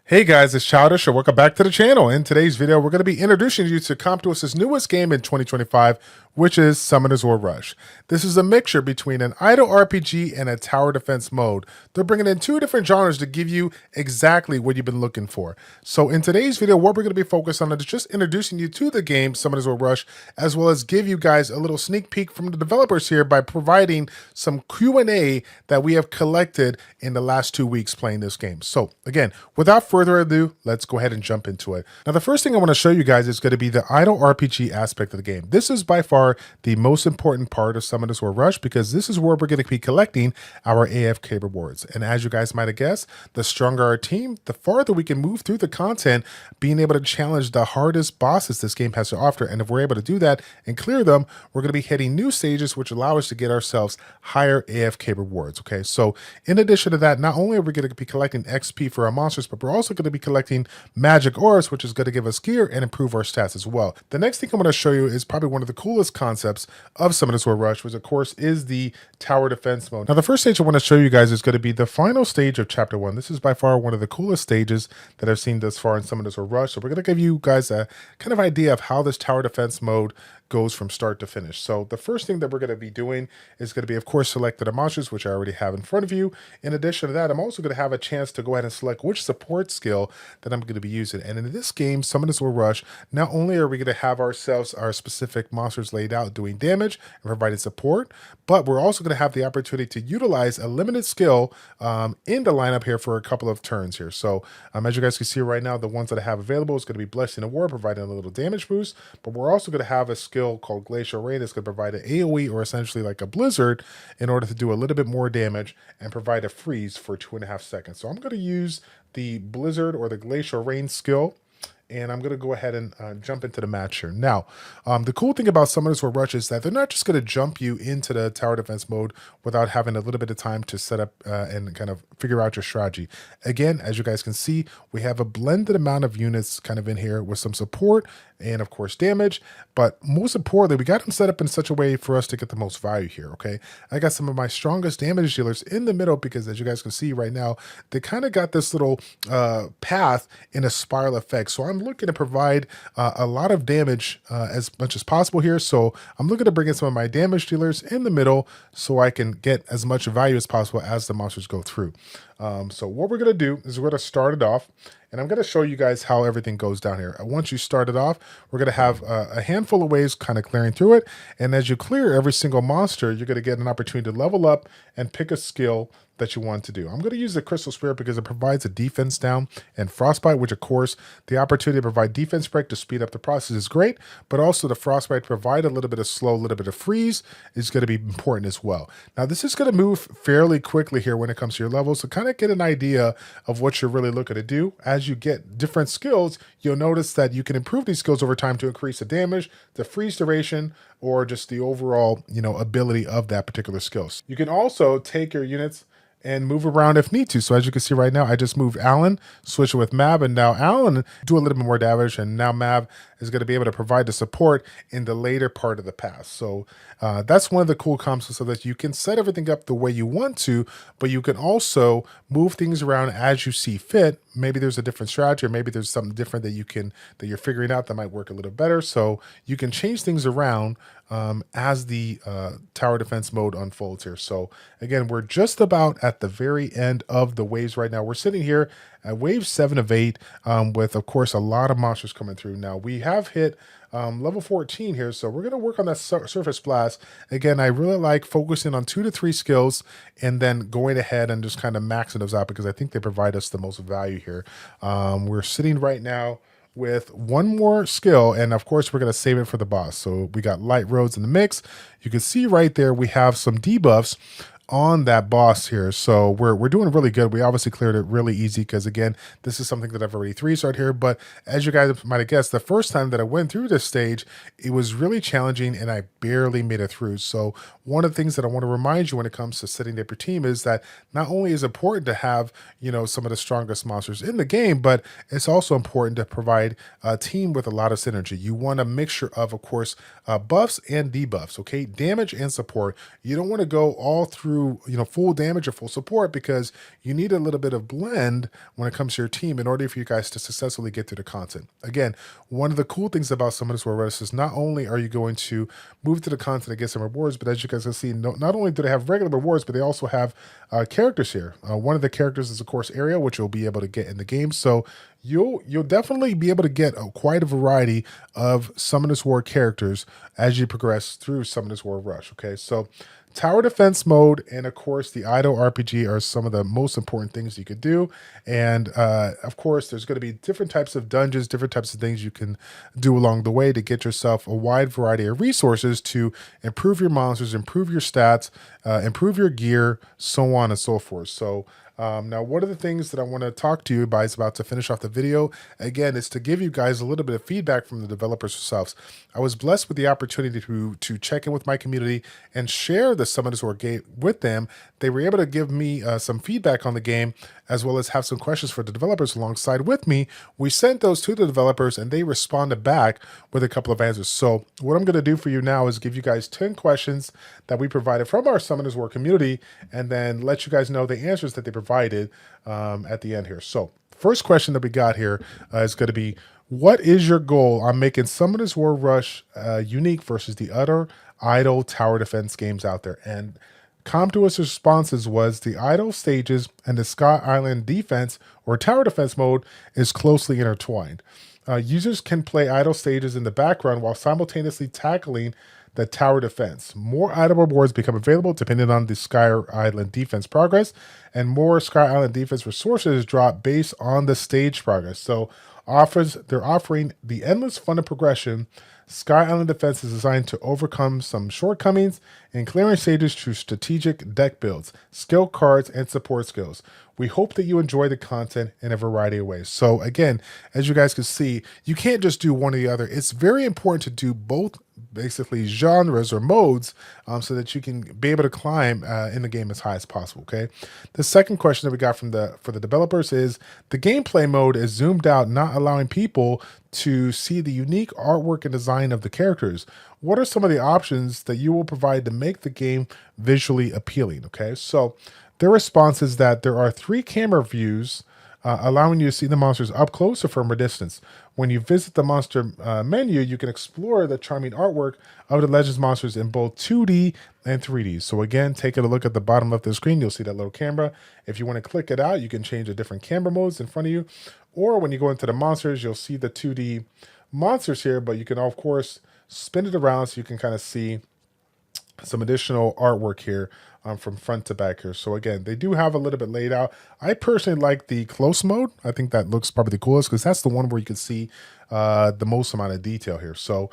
Hey guys, it's Childish and welcome back to the channel. In today's video, we're going to be introducing you to Compto's newest game in 2025, which is Summoners War Rush. This is a mixture between an idle RPG and a tower defense mode. They're bringing in two different genres to give you exactly what you've been looking for. So in today's video, what we're going to be focused on is just introducing you to the game Summoners War Rush, as well as give you guys a little sneak peek from the developers here by providing some Q&A that we have collected in the last 2 weeks playing this game. So again, without further ado, let's go ahead and jump into it. Now, the first thing I want to show you guys is going to be the idle RPG aspect of the game. This is by far the most important part of Summoners War Rush because this is where we're going to be collecting our AFK rewards. And as you guys might have guessed, the stronger our team, the farther we can move through the content, being able to challenge the hardest bosses this game has to offer. And if we're able to do that and clear them, we're going to be hitting new stages, which allow us to get ourselves higher AFK rewards. Okay, so in addition to that, not only are we going to be collecting XP for our monsters, but we're also going to be collecting magic ores, which is going to give us gear and improve our stats as well. The next thing I'm going to show you is probably one of the coolest concepts of Summoners War Rush, which of course is the tower defense mode. Now, the first stage I want to show you guys is going to be the final stage of Chapter 1. This is by far one of the coolest stages that I've seen thus far in Summoners War Rush. So we're going to give you guys a kind of idea of how this tower defense mode goes from start to finish. So the first thing that we're going to be doing is going to be, of course, select the monsters, which I already have in front of you. In addition to that, I'm also going to have a chance to go ahead and select which support skill that I'm going to be using. And in this game, Summoners War Rush, not only are we going to have ourselves our specific monsters laid out doing damage and providing support, but we're also going to have the opportunity to utilize a limited skill in the lineup here for a couple of turns here. So as you guys can see right now, the ones that I have available is going to be Blessing of War, providing a little damage boost, but we're also going to have a skill called Glacial Rain that's going to provide an AoE, or essentially like a blizzard, in order to do a little bit more damage and provide a freeze for 2.5 seconds. So I'm going to use the Blizzard or the Glacial Rain skill, and I'm going to go ahead and jump into the match here. Now, the cool thing about Summoners War Rush is that they're not just going to jump you into the tower defense mode without having a little bit of time to set up and kind of figure out your strategy. Again, as you guys can see, we have a blended amount of units kind of in here with some support and of course damage, but most importantly, we got them set up in such a way for us to get the most value here. Okay, I got some of my strongest damage dealers in the middle because, as you guys can see right now, they kind of got this little path in a spiral effect. So I'm looking to provide a lot of damage as much as possible here. So I'm looking to bring in some of my damage dealers in the middle so I can get as much value as possible as the monsters go through. So what we're going to do is we're going to start it off, and I'm going to show you guys how everything goes down here. Once you start it off, we're going to have a handful of ways kind of clearing through it. And as you clear every single monster, you're going to get an opportunity to level up and pick a skill that you want to do. I'm going to use the Crystal Spirit because it provides a defense down and Frostbite, which of course the opportunity to provide defense break to speed up the process is great, but also the Frostbite to provide a little bit of slow, a little bit of freeze is going to be important as well. Now this is going to move fairly quickly here when it comes to your levels, so kind of get an idea of what you're really looking to do. As you get different skills, you'll notice that you can improve these skills over time to increase the damage, the freeze duration, or just the overall, ability of that particular skill. You can also take your units and move around if need to. So as you can see right now, I just moved Alan, switch it with Mab, and now Alan do a little bit more damage, and now Mab is going to be able to provide the support in the later part of the pass. So that's one of the cool concepts, so that you can set everything up the way you want to, but you can also move things around as you see fit. Maybe there's a different strategy, or maybe there's something different that you're figuring out that might work a little better. So you can change things around as the tower defense mode unfolds here. So again, we're just about at the very end of the waves right now. We're sitting here at wave 7 of 8 with, of course, a lot of monsters coming through. Now we have hit level 14 here, so we're going to work on that surface blast. Again, I really like focusing on 2 to 3 skills and then going ahead and just kind of maxing those out because I think they provide us the most value here. We're sitting right now with one more skill, and of course we're going to save it for the boss. So we got Light Roads in the mix. You can see right there we have some debuffs on that boss here. So we're doing really good. We obviously cleared it really easy because, again, this is something that I've already 3-starred here. But as you guys might have guessed, the first time that I went through this stage, it was really challenging and I barely made it through. So one of the things that I want to remind you when it comes to setting up your team is that not only is it important to have, some of the strongest monsters in the game, but it's also important to provide a team with a lot of synergy. You want a mixture of course, buffs and debuffs, okay? Damage and support. You don't want to go all through through, full damage or full support, because you need a little bit of blend when it comes to your team in order for you guys to successfully get through the content. Again, one of the cool things about Summoners War Rush is not only are you going to move to the content and get some rewards, but as you guys can see, not only do they have regular rewards, but they also have characters here. One of the characters is, of course, Ariel, which you'll be able to get in the game. So you'll definitely be able to get quite a variety of Summoners War characters as you progress through Summoners War Rush. Okay, so tower defense mode and, of course, the idle RPG are some of the most important things you could do. And of course, there's going to be different types of dungeons, different types of things you can do along the way to get yourself a wide variety of resources to improve your monsters, improve your stats, improve your gear, so on and so forth. So now, one of the things that I want to talk to you guys about to finish off the video, again, is to give you guys a little bit of feedback from the developers themselves. I was blessed with the opportunity to check in with my community and share the Summoners War game with them. They were able to give me some feedback on the game, as well as have some questions for the developers alongside with me. We sent those to the developers, and they responded back with a couple of answers. So what I'm going to do for you now is give you guys 10 questions that we provided from our Summoners War community, and then let you guys know the answers that they provided at the end here. So first question that we got here is going to be, what is your goal on making Summoners War Rush unique versus the other idle tower defense games out there? And Comtuous responses was the idle stages and the Sky Island defense or tower defense mode is closely intertwined. Users can play idle stages in the background while simultaneously tackling the tower defense. More idle rewards become available depending on the Sky Island defense progress, and more Sky Island defense resources drop based on the stage progress. So they're offering the endless fun of progression. Sky Island defense is designed to overcome some shortcomings in clearing stages through strategic deck builds, skill cards, and support skills. We hope that you enjoy the content in a variety of ways. So again, as you guys can see, you can't just do one or the other. It's very important to do both, basically, genres or modes, so that you can be able to climb in the game as high as possible. Okay. The second question that we got for the developers is, the gameplay mode is zoomed out, not allowing people to see the unique artwork and design of the characters. What are some of the options that you will provide to make the game visually appealing? Okay, so their response is that there are 3 camera views, allowing you to see the monsters up close or from a distance. When you visit the monster menu, you can explore the charming artwork of the Legends monsters in both 2D and 3D. So again, taking a look at the bottom left of the screen, you'll see that little camera. If you want to click it out, you can change the different camera modes in front of you. Or when you go into the monsters, you'll see the 2D monsters here, but you can, of course, spin it around so you can kind of see some additional artwork here from front to back here. So again, they do have a little bit laid out. I personally like the close mode. I think that looks probably the coolest because that's the one where you can see the most amount of detail here. So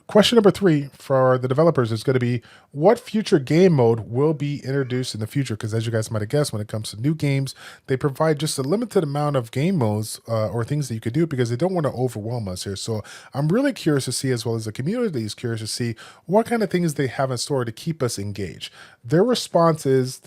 question number 3 for the developers is going to be, what future game mode will be introduced in the future? Because as you guys might have guessed, when it comes to new games, they provide just a limited amount of game modes or things that you could do because they don't want to overwhelm us here. So I'm really curious to see, as well as the community is curious to see, what kind of things they have in store to keep us engaged. Their response is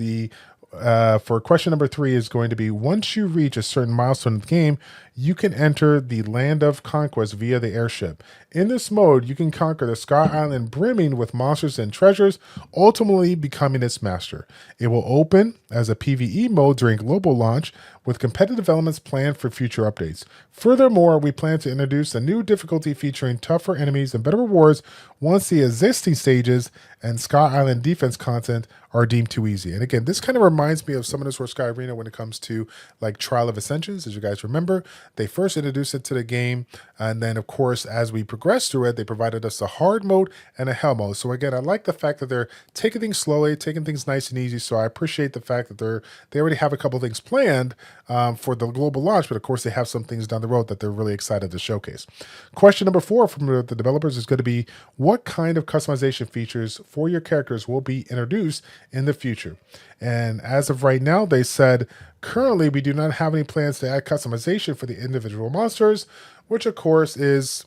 for question number 3 is going to be, once you reach a certain milestone in the game, you can enter the Land of Conquest via the airship. In this mode, you can conquer the Sky Island brimming with monsters and treasures, ultimately becoming its master. It will open as a PvE mode during global launch, with competitive elements planned for future updates. Furthermore, we plan to introduce a new difficulty featuring tougher enemies and better rewards once the existing stages and Sky Island defense content are deemed too easy. And again, this kind of reminds me of Summoners War Sky Arena when it comes to like Trial of Ascensions. As you guys remember, they first introduced it to the game, and then of course, as we progressed through it, they provided us a hard mode and a hell mode. So again, I like the fact that they're taking things slowly, taking things nice and easy. So I appreciate the fact that they already have a couple things planned for the global launch, but of course they have some things down the road that they're really excited to showcase. Question number 4 from the developers is going to be, what kind of customization features for your characters will be introduced in the future? And as of right now, they said, currently we do not have any plans to add customization for the individual monsters, which of course is,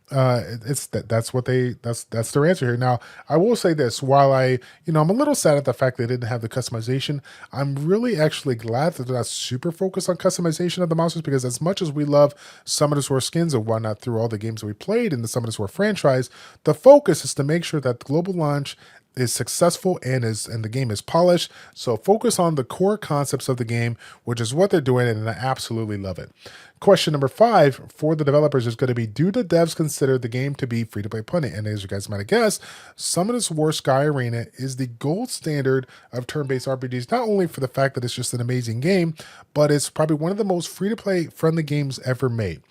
that's their answer here. Now, I will say this, while I'm a little sad at the fact they didn't have the customization, I'm really actually glad that they're not super focused on customization of the monsters, because as much as we love Summoners War skins and whatnot through all the games that we played in the Summoners War franchise, the focus is to make sure that the global launch is successful and the game is polished. So focus on the core concepts of the game, which is what they're doing, and I absolutely love it. Question number 5 for the developers is going to be, do the devs consider the game to be free-to-play plenty? And as you guys might have guessed, Summoners War Sky Arena is the gold standard of turn-based RPGs, not only for the fact that it's just an amazing game, but it's probably one of the most free-to-play friendly games ever made.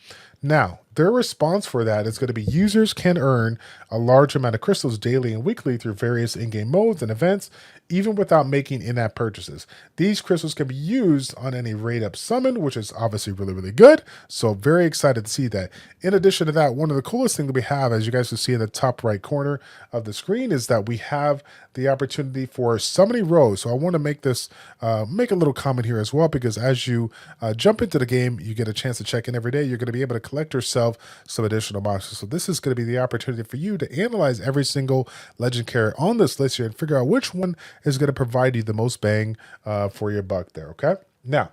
Now, their response for that is going to be, users can earn a large amount of crystals daily and weekly through various in-game modes and events, even without making in-app purchases. These crystals can be used on any raid-up summon, which is obviously really, really good. So very excited to see that. In addition to that, one of the coolest things that we have, as you guys can see in the top right corner of the screen, is that we have the opportunity for summoning rows. So I want to make this, make a little comment here as well, because as you jump into the game, you get a chance to check in every day. You're going to be able to collect yourself some additional monsters. So this is going to be the opportunity for you to analyze every single legend character on this list here and figure out which one is going to provide you the most bang for your buck there. Okay. Now,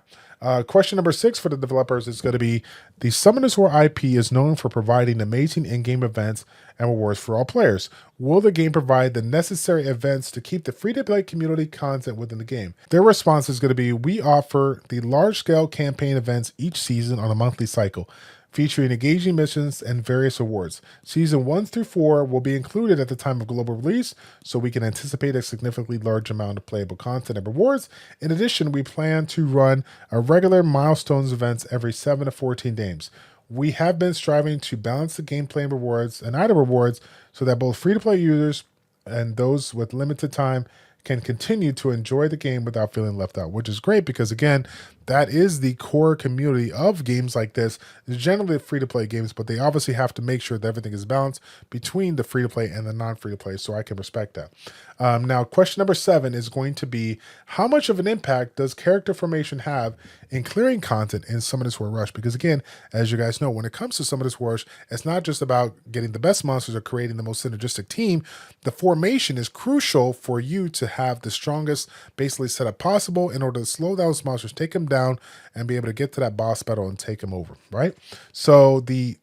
question number 6 for the developers is going to be, the Summoners War IP is known for providing amazing in-game events and rewards for all players. Will the game provide the necessary events to keep the free-to-play community content within the game? Their response is going to be, we offer the large-scale campaign events each season on a monthly cycle, featuring engaging missions and various awards. Season 1 through 4 will be included at the time of global release, so we can anticipate a significantly large amount of playable content and rewards. In addition, we plan to run a regular milestones events every 7 to 14 days. We have been striving to balance the gameplay and rewards and item rewards so that both free-to-play users and those with limited time can continue to enjoy the game without feeling left out, which is great because, again, that is the core community of games like this. It's generally free-to-play games, but they obviously have to make sure that everything is balanced between the free-to-play and the non-free-to-play, so I can respect that. Now, question number 7 is going to be, how much of an impact does character formation have in clearing content in Summoners War Rush? Because, again, as you guys know, when it comes to Summoners War Rush, it's not just about getting the best monsters or creating the most synergistic team. The formation is crucial for you to have the strongest basically setup possible in order to slow down those monsters, take them down, and be able to get to that boss battle and take them over, right? So the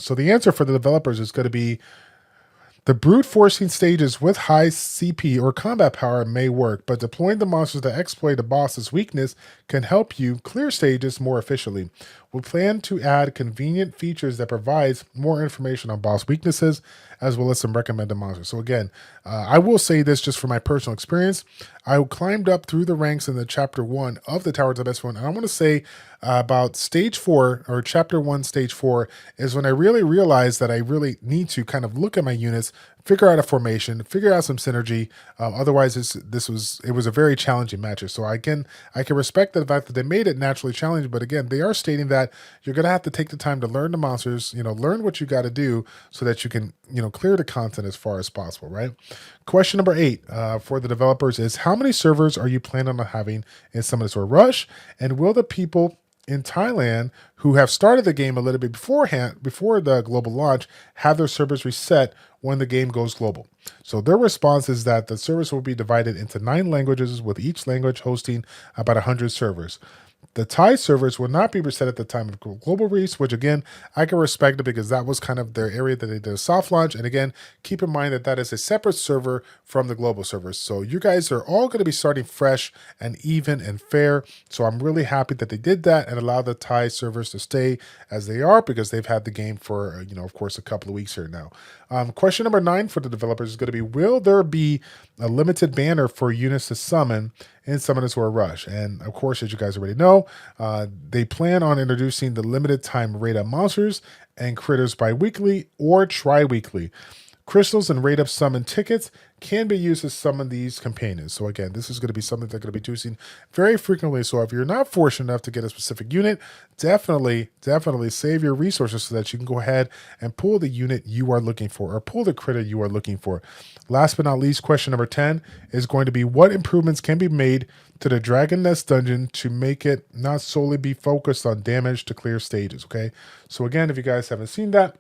answer for the developers is going to be, the brute forcing stages with high CP or combat power may work, but deploying the monsters that exploit a boss's weakness can help you clear stages more efficiently. We plan to add convenient features that provides more information on boss weaknesses, as well as some recommended monsters. So again, I will say this just from my personal experience. I climbed up through the ranks in the chapter 1 of the Towers of S1, and I want to say about stage 4 or chapter 1, stage 4 is when I really realized that I really need to kind of look at my units, figure out a formation, figure out some synergy. Otherwise, it was a very challenging match. So I can respect the fact that they made it naturally challenging, but again, they are stating that you're going to have to take the time to learn the monsters, learn what you got to do so that you can, clear the content as far as possible, right? Question number 8 for the developers is, how many servers are you planning on having in Summoners War Rush? And will the people in Thailand who have started the game a little bit before the global launch have their servers reset when the game goes global? So their response is that the servers will be divided into 9 languages, with each language hosting about 100 servers. The Thai servers will not be reset at the time of global release, which again, I can respect it because that was kind of their area that they did a soft launch. And again, keep in mind that that is a separate server from the global servers. So you guys are all going to be starting fresh and even and fair. So I'm really happy that they did that and allowed the Thai servers to stay as they are, because they've had the game for, of course, a couple of weeks here now. Question number 9 for the developers is going to be, will there be a limited banner for units to summon in Summoners War Rush? And of course, as you guys already know, they plan on introducing the limited time raid-up monsters and critters bi-weekly or tri-weekly. Crystals and raid-up summon tickets can be used to summon these companions. So again, this is going to be something they're going to be using very frequently. So if you're not fortunate enough to get a specific unit, definitely save your resources so that you can go ahead and pull the unit you are looking for, or pull the critter you are looking for. Last but not least, question number 10 is going to be, what improvements can be made to the Dragon Nest dungeon to make it not solely be focused on damage to clear stages? Okay, so again, if you guys haven't seen that,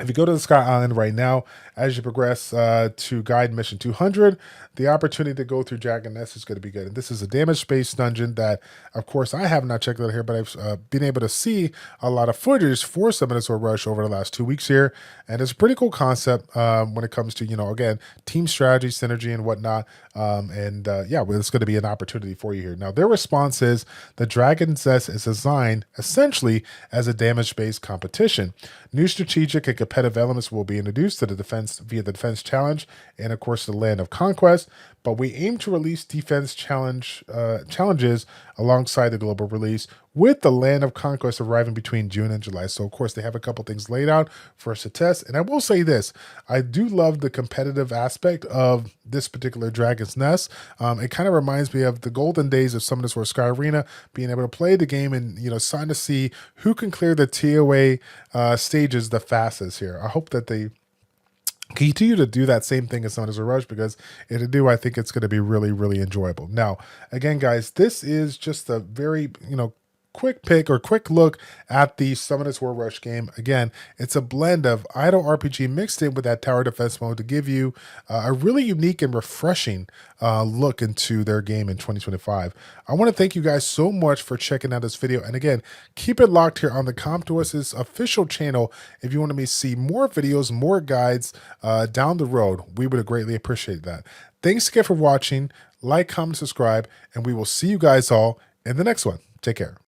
If you go to the Sky Island right now, as you progress to Guide Mission 200, the opportunity to go through Dragon Nest is going to be good. And this is a damage-based dungeon that, of course, I have not checked out here, but I've been able to see a lot of footage for Summoners War Rush over the last 2 weeks here. And it's a pretty cool concept when it comes to, again, team strategy, synergy, and whatnot. Yeah, well, it's going to be an opportunity for you here. Now, their response is the Dragon's Nest is designed essentially as a damage-based competition. New strategic and competitive elements will be introduced to the defense via the defense challenge and, of course, the land of conquest. But we aim to release defense challenges alongside the global release, with the land of conquest arriving between June and July. So, of course, they have a couple things laid out for us to test. And I will say this, I do love the competitive aspect of this particular Dragon's Nest. It kind of reminds me of the golden days of Summoners War Sky Arena, being able to play the game and, starting to see who can clear the TOA stages the fastest here. I hope that they continue to do that same thing as Summoners War Rush, because if they do, I think it's going to be really, really enjoyable. Now, again, guys, this is just a very, quick pick or quick look at the Summoners War Rush game. Again, it's a blend of idle RPG mixed in with that tower defense mode to give you a really unique and refreshing look into their game in 2025. I want to thank you guys so much for checking out this video. And again, keep it locked here on the CompToUs's official channel if you want to see more videos, more guides down the road. We would greatly appreciate that. Thanks again for watching. Like, comment, subscribe, and we will see you guys all in the next one. Take care.